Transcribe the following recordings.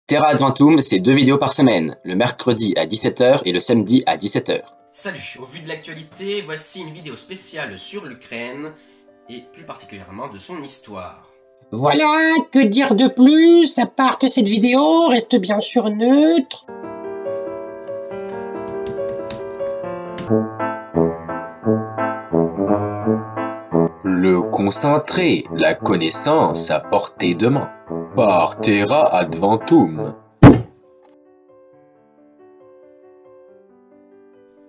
Terra Adventum, c'est 2 vidéos par semaine, le mercredi à 17 h et le samedi à 17 h. Salut, au vu de l'actualité, voici une vidéo spéciale sur l'Ukraine, et plus particulièrement de son histoire. Voilà, que dire de plus, à part que cette vidéo reste bien sûr neutre. Le concentré, la connaissance à portée de main, par Terra Adventum.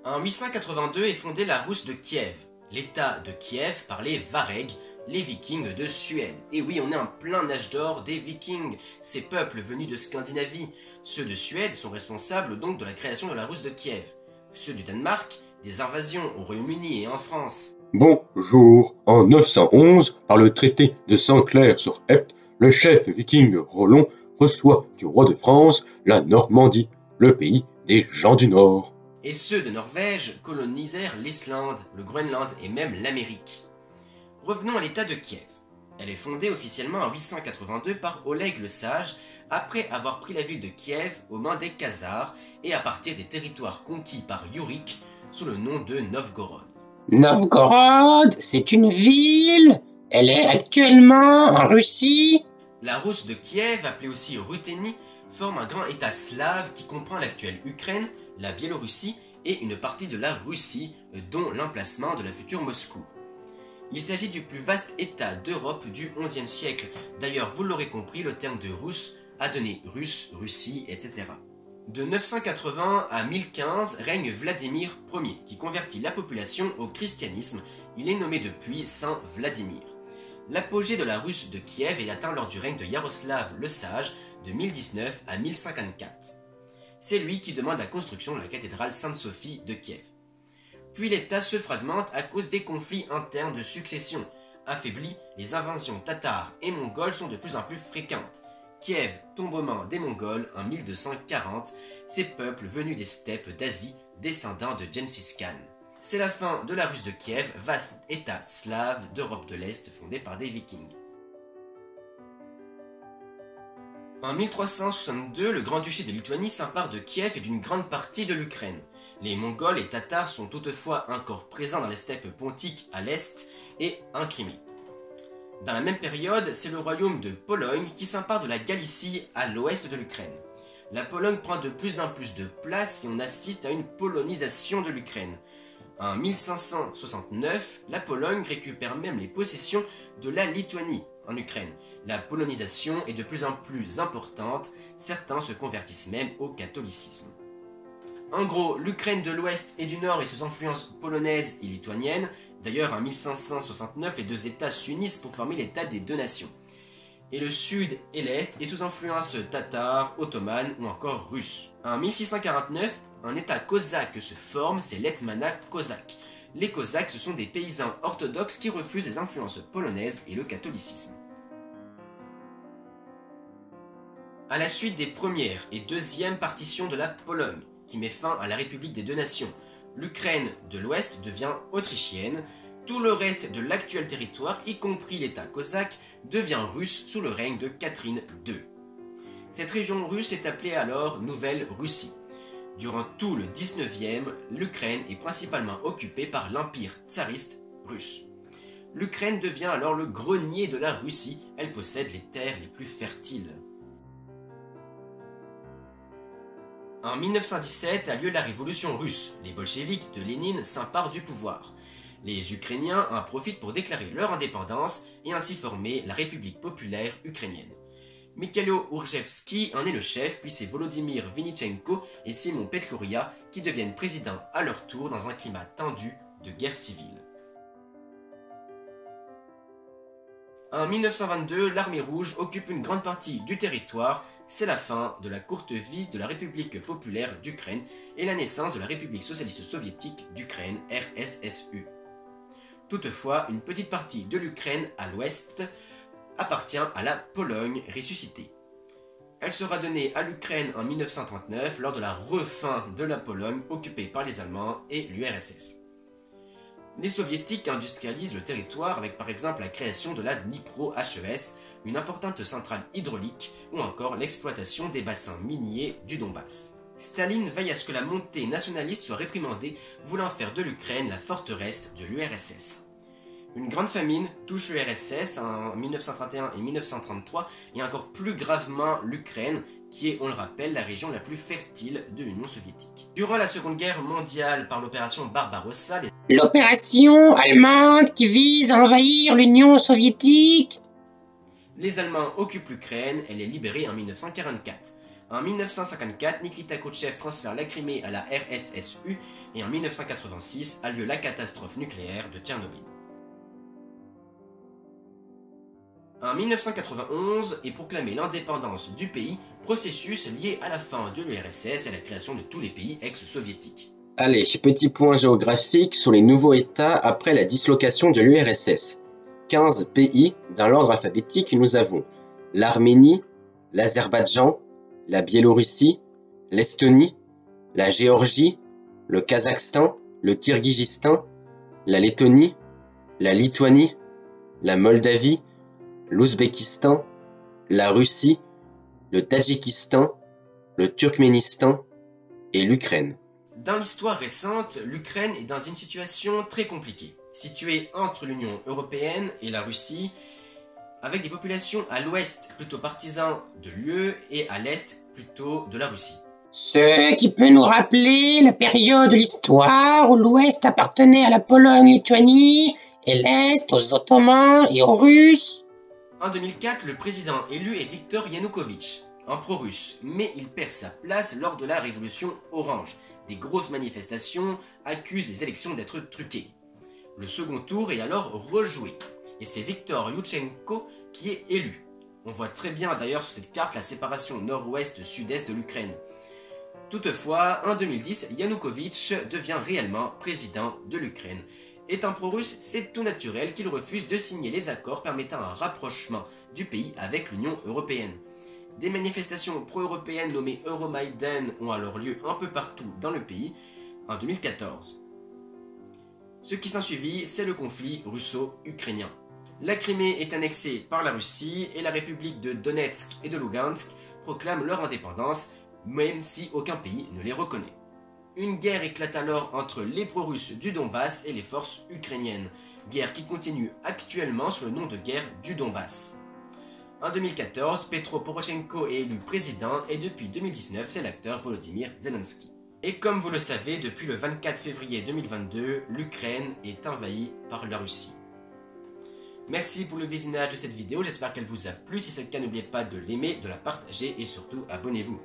En 882 est fondée la Rousse de Kiev. L'état de Kiev par les Varegs, les Vikings de Suède. Et oui, on est en plein âge d'or des Vikings, ces peuples venus de Scandinavie. Ceux de Suède sont responsables donc de la création de la Rousse de Kiev. Ceux du Danemark, des invasions au Royaume-Uni et en France. Bonjour, en 911, par le traité de Saint-Clair-sur-Epte, le chef viking Rollon reçoit du roi de France la Normandie, le pays des gens du Nord. Et ceux de Norvège colonisèrent l'Islande, le Groenland et même l'Amérique. Revenons à l'état de Kiev. Elle est fondée officiellement en 882 par Oleg le Sage, après avoir pris la ville de Kiev aux mains des Khazars et à partir des territoires conquis par Yurik sous le nom de Novgorod. Novgorod, c'est une ville. Elle est actuellement en Russie. La Rousse de Kiev, appelée aussi Ruthénie, forme un grand état slave qui comprend l'actuelle Ukraine, la Biélorussie et une partie de la Russie, dont l'emplacement de la future Moscou. Il s'agit du plus vaste état d'Europe du XIe siècle. D'ailleurs, vous l'aurez compris, le terme de Rousse a donné Russe, Russie, etc. De 980 à 1015 règne Vladimir Ier, qui convertit la population au christianisme. Il est nommé depuis Saint Vladimir. L'apogée de la Russe de Kiev est atteint lors du règne de Yaroslav le Sage de 1019 à 1054. C'est lui qui demande la construction de la cathédrale Sainte-Sophie de Kiev. Puis l'État se fragmente à cause des conflits internes de succession. Affaiblis, les invasions tatares et mongoles sont de plus en plus fréquentes. Kiev tombe aux mains des Mongols en 1240, ces peuples venus des steppes d'Asie, descendants de Gengis Khan. C'est la fin de la Russe de Kiev, vaste état slave d'Europe de l'Est fondé par des Vikings. En 1362, le Grand-Duché de Lituanie s'empare de Kiev et d'une grande partie de l'Ukraine. Les Mongols et Tatars sont toutefois encore présents dans les steppes pontiques à l'est et en Crimée. Dans la même période, c'est le royaume de Pologne qui s'empare de la Galicie à l'ouest de l'Ukraine. La Pologne prend de plus en plus de place et on assiste à une polonisation de l'Ukraine. En 1569, la Pologne récupère même les possessions de la Lituanie en Ukraine. La polonisation est de plus en plus importante, certains se convertissent même au catholicisme. En gros, l'Ukraine de l'Ouest et du Nord et ses influences polonaises et lituaniennes. D'ailleurs, en 1569, les deux États s'unissent pour former l'État des deux nations. Et le Sud et l'Est est sous influence tatare, ottomane ou encore russe. En 1649, un État cosaque se forme, c'est l'Hetmanat cosaque. Les Cosaques, ce sont des paysans orthodoxes qui refusent les influences polonaises et le catholicisme. À la suite des premières et deuxièmes partitions de la Pologne, qui met fin à la République des deux nations, l'Ukraine de l'Ouest devient autrichienne, tout le reste de l'actuel territoire, y compris l'État cosaque, devient russe sous le règne de Catherine II. Cette région russe est appelée alors Nouvelle-Russie. Durant tout le 19e, l'Ukraine est principalement occupée par l'Empire tsariste russe. L'Ukraine devient alors le grenier de la Russie, elle possède les terres les plus fertiles. En 1917 a lieu la révolution russe. Les bolcheviks de Lénine s'emparent du pouvoir. Les Ukrainiens en profitent pour déclarer leur indépendance et ainsi former la République populaire ukrainienne. Mikhailo Ourjevski en est le chef, puis c'est Volodymyr Vinichenko et Simon Petlouria qui deviennent présidents à leur tour dans un climat tendu de guerre civile. En 1922, l'armée rouge occupe une grande partie du territoire. C'est la fin de la courte vie de la République populaire d'Ukraine et la naissance de la République socialiste soviétique d'Ukraine, RSSU. Toutefois, une petite partie de l'Ukraine à l'ouest appartient à la Pologne ressuscitée. Elle sera donnée à l'Ukraine en 1939 lors de la refin de la Pologne occupée par les Allemands et l'URSS. Les soviétiques industrialisent le territoire avec par exemple la création de la Dnipro HES, une importante centrale hydraulique ou encore l'exploitation des bassins miniers du Donbass. Staline veille à ce que la montée nationaliste soit réprimandée, voulant faire de l'Ukraine la forteresse de l'URSS. Une grande famine touche l'URSS en 1931 et 1933 et encore plus gravement l'Ukraine, qui est, on le rappelle, la région la plus fertile de l'Union soviétique. Durant la Seconde Guerre mondiale, par l'opération Barbarossa, L'opération allemande qui vise à envahir l'Union soviétique. les Allemands occupent l'Ukraine, elle est libérée en 1944. En 1954, Nikita Khrouchtchev transfère la Crimée à la RSSU et en 1986 a lieu la catastrophe nucléaire de Tchernobyl. En 1991 est proclamée l'indépendance du pays, processus lié à la fin de l'URSS et à la création de tous les pays ex-soviétiques. Allez, petit point géographique sur les nouveaux États après la dislocation de l'URSS. 15 pays dans l'ordre alphabétique, nous avons l'Arménie, l'Azerbaïdjan, la Biélorussie, l'Estonie, la Géorgie, le Kazakhstan, le Kirghizistan, la Lettonie, la Lituanie, la Moldavie, l'Ouzbékistan, la Russie, le Tadjikistan, le Turkménistan et l'Ukraine. Dans l'histoire récente, l'Ukraine est dans une situation très compliquée, située entre l'Union européenne et la Russie, avec des populations à l'ouest plutôt partisans de l'UE et à l'est plutôt de la Russie. Ce qui peut nous rappeler la période de l'histoire où l'Ouest appartenait à la Pologne-Lituanie et l'Est aux Ottomans et aux Russes. En 2004, le président élu est Viktor Yanukovych, un pro-russe, mais il perd sa place lors de la révolution orange. Des grosses manifestations accusent les élections d'être truquées. Le second tour est alors rejoué, et c'est Viktor Yushchenko qui est élu. On voit très bien d'ailleurs sur cette carte la séparation nord-ouest-sud-est de l'Ukraine. Toutefois, en 2010, Yanukovych devient réellement président de l'Ukraine. Étant pro-russe, c'est tout naturel qu'il refuse de signer les accords permettant un rapprochement du pays avec l'Union européenne. Des manifestations pro-européennes nommées Euromaïdan ont alors lieu un peu partout dans le pays en 2014. Ce qui s'ensuivit, c'est le conflit russo-ukrainien. La Crimée est annexée par la Russie et la République de Donetsk et de Lugansk proclament leur indépendance, même si aucun pays ne les reconnaît. Une guerre éclate alors entre les pro-russes du Donbass et les forces ukrainiennes, guerre qui continue actuellement sous le nom de guerre du Donbass. En 2014, Petro Poroshenko est élu président et depuis 2019, c'est l'acteur Volodymyr Zelensky. Et comme vous le savez, depuis le 24 février 2022, l'Ukraine est envahie par la Russie. Merci pour le visionnage de cette vidéo, j'espère qu'elle vous a plu. Si c'est le cas, n'oubliez pas de l'aimer, de la partager et surtout abonnez-vous.